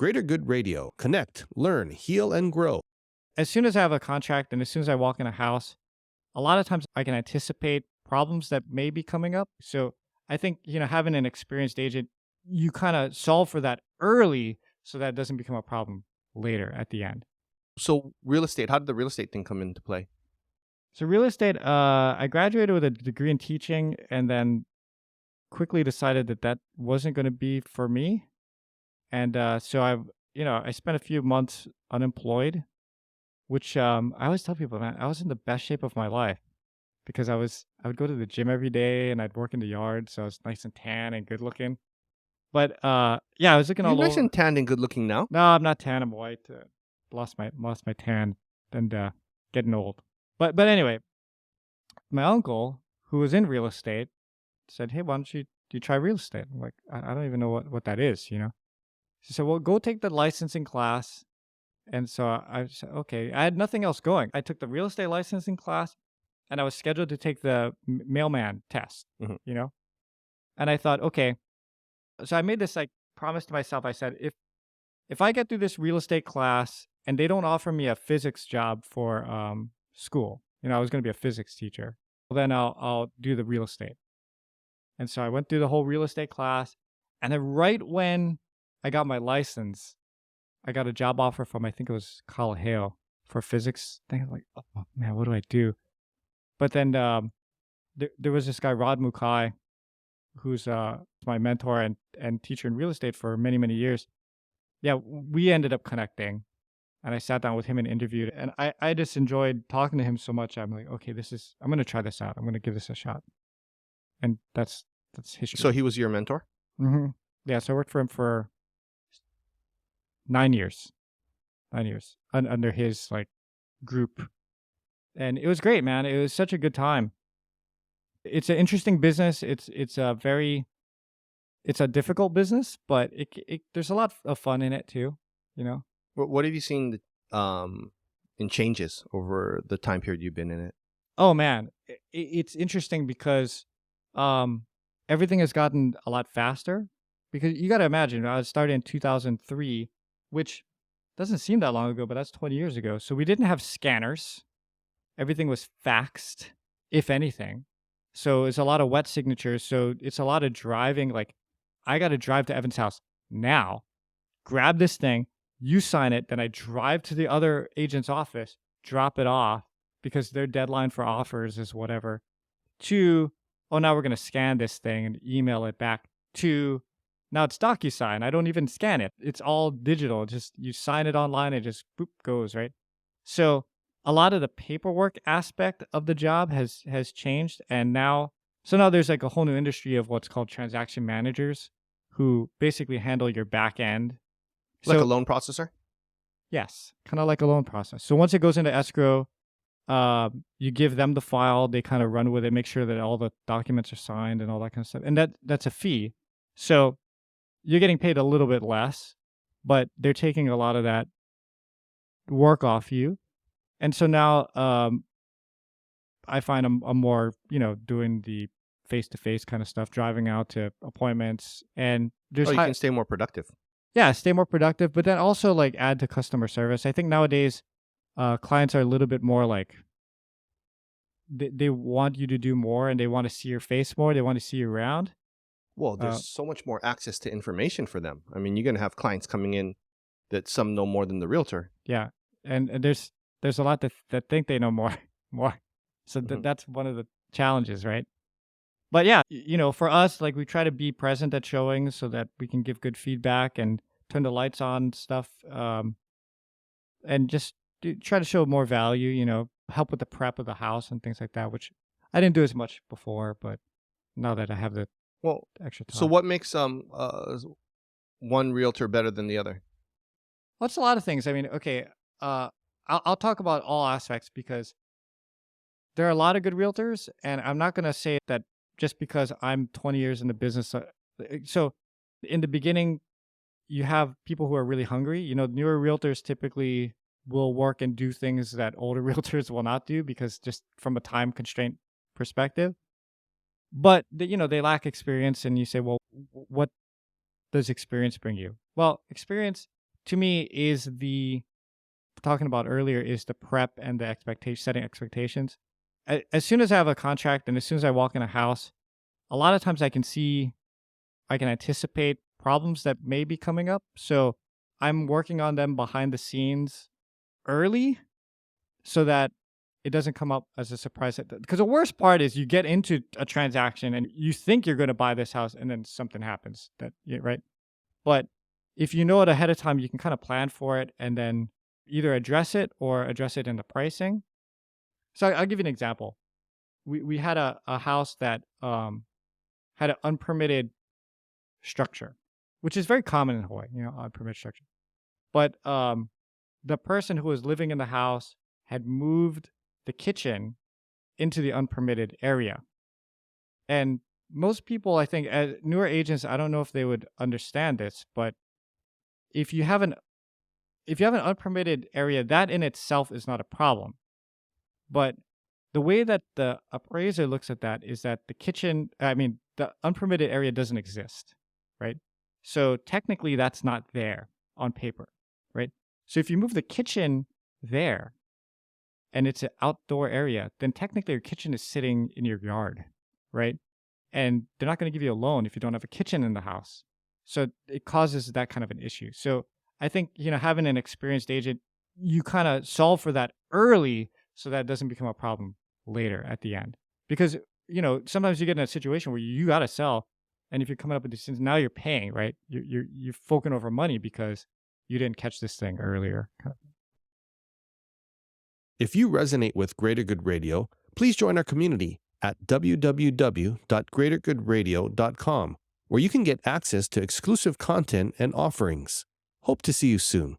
Greater Good Radio. Connect, learn, heal, and grow. As soon as I have a contract and as soon as I walk in a house, a lot of times I can anticipate problems that may be coming up. So I think, having an experienced agent, you kind of solve for that early so that it doesn't become a problem later at the end. So real estate, how did the real estate thing come into play? So real estate, I graduated with a degree in teaching and then quickly decided that wasn't going to be for me. And so I spent a few months unemployed, which I always tell people, man, I was in the best shape of my life because I would go to the gym every day and I'd work in the yard, so I was nice and tan and good looking. But yeah, I was looking You're all nice over. and tanned and good looking now. No, I'm not tan. I'm white. Lost my tan and getting old. But anyway, my uncle, who was in real estate, said, "Hey, why don't you try real estate?" I'm like, I don't even know what that is, She said, "Well, go take the licensing class." And so I said, "Okay." I had nothing else going. I took the real estate licensing class, and I was scheduled to take the mailman test. Mhm. And I thought, okay. So I made this promise to myself. I said, if I get through this real estate class and they don't offer me a physics job for school, I was going to be a physics teacher, well, then I'll do the real estate. And so I went through the whole real estate class, and then right when I got my license, I got a job offer from, I think it was Aloha for physics. I was like, oh man, what do I do? But then there was this guy, Rod Mukai, who's my mentor and teacher in real estate for many, many years. Yeah, we ended up connecting, and I sat down with him and interviewed, and I just enjoyed talking to him so much. I'm like, okay, I'm going to try this out. I'm going to give this a shot. And that's history. So he was your mentor? Mm-hmm. Yeah, so I worked for him for 9 years. 9 years under his group. And it was great, man. It was such a good time. It's an interesting business. It's a difficult business, but there's a lot of fun in it too, What have you seen in changes over the time period you've been in it? Oh man, it's interesting because everything has gotten a lot faster. Because you got to imagine, I started in 2003, which doesn't seem that long ago, but that's 20 years ago. So we didn't have scanners. Everything was faxed, if anything. So it's a lot of wet signatures. So it's a lot of driving. I got to drive to Evan's house now, grab this thing, you sign it, then I drive to the other agent's office, drop it off because their deadline for offers is whatever. To, oh, now we're going to scan this thing and email it back. To, now it's DocuSign. I don't even scan it. It's all digital. Just you sign it online, it just boop goes, right? So a lot of the paperwork aspect of the job has changed, and now there's a whole new industry of what's called transaction managers who basically handle your back end. Like a loan processor? Yes, kind of like a loan process. So once it goes into escrow, you give them the file, they kind of run with it, make sure that all the documents are signed and all that kind of stuff. And that's a fee. So you're getting paid a little bit less, but they're taking a lot of that work off you. And so now I find I'm more, doing the face-to-face kind of stuff, driving out to appointments. And you can stay more productive. Yeah, stay more productive, but then also add to customer service. I think nowadays clients are a little bit more they want you to do more and they want to see your face more. They want to see you around. Well, there's so much more access to information for them. I mean, you're going to have clients coming in that some know more than the realtor. Yeah, and there's a lot that think they know more. So that's one of the challenges, right? But yeah, for us, we try to be present at showings so that we can give good feedback and turn the lights on stuff, and just try to show more value, help with the prep of the house and things like that, which I didn't do as much before, but now that I have the extra time. So what makes one realtor better than the other? Well, it's a lot of things. I mean, okay, I'll talk about all aspects because there are a lot of good realtors, and I'm not going to say that just because I'm 20 years in the business. So in the beginning, you have people who are really hungry. Newer realtors typically will work and do things that older realtors will not do because just from a time constraint perspective. But they lack experience, and you say, well, what does experience bring you? Well, experience to me is the talking about earlier is the prep and the expectation setting expectations. As soon as I have a contract and as soon as I walk in a house, a lot of times I can anticipate problems that may be coming up. So I'm working on them behind the scenes early so that it doesn't come up as a surprise. Because the worst part is you get into a transaction and you think you're going to buy this house and then something happens right. But if you know it ahead of time, you can kind of plan for it and then either address it or address it in the pricing. So I'll give you an example. We had a house that had an unpermitted structure, which is very common in Hawaii, unpermitted structure. But the person who was living in the house had moved the kitchen into the unpermitted area. And most people, I think, as newer agents, I don't know if they would understand this, but if you have an unpermitted area, that in itself is not a problem. But the way that the appraiser looks at that is that the unpermitted area doesn't exist, right? So technically that's not there on paper, right? So if you move the kitchen there and it's an outdoor area, then technically your kitchen is sitting in your yard, right? And they're not going to give you a loan if you don't have a kitchen in the house. So it causes that kind of an issue. So I think, having an experienced agent, you kind of solve for that early so that it doesn't become a problem later at the end. Because, sometimes you get in a situation where you got to sell. And if you're coming up with these things, now you're paying, right? You're forking over money because you didn't catch this thing earlier. If you resonate with Greater Good Radio, please join our community at www.greatergoodradio.com, where you can get access to exclusive content and offerings. Hope to see you soon.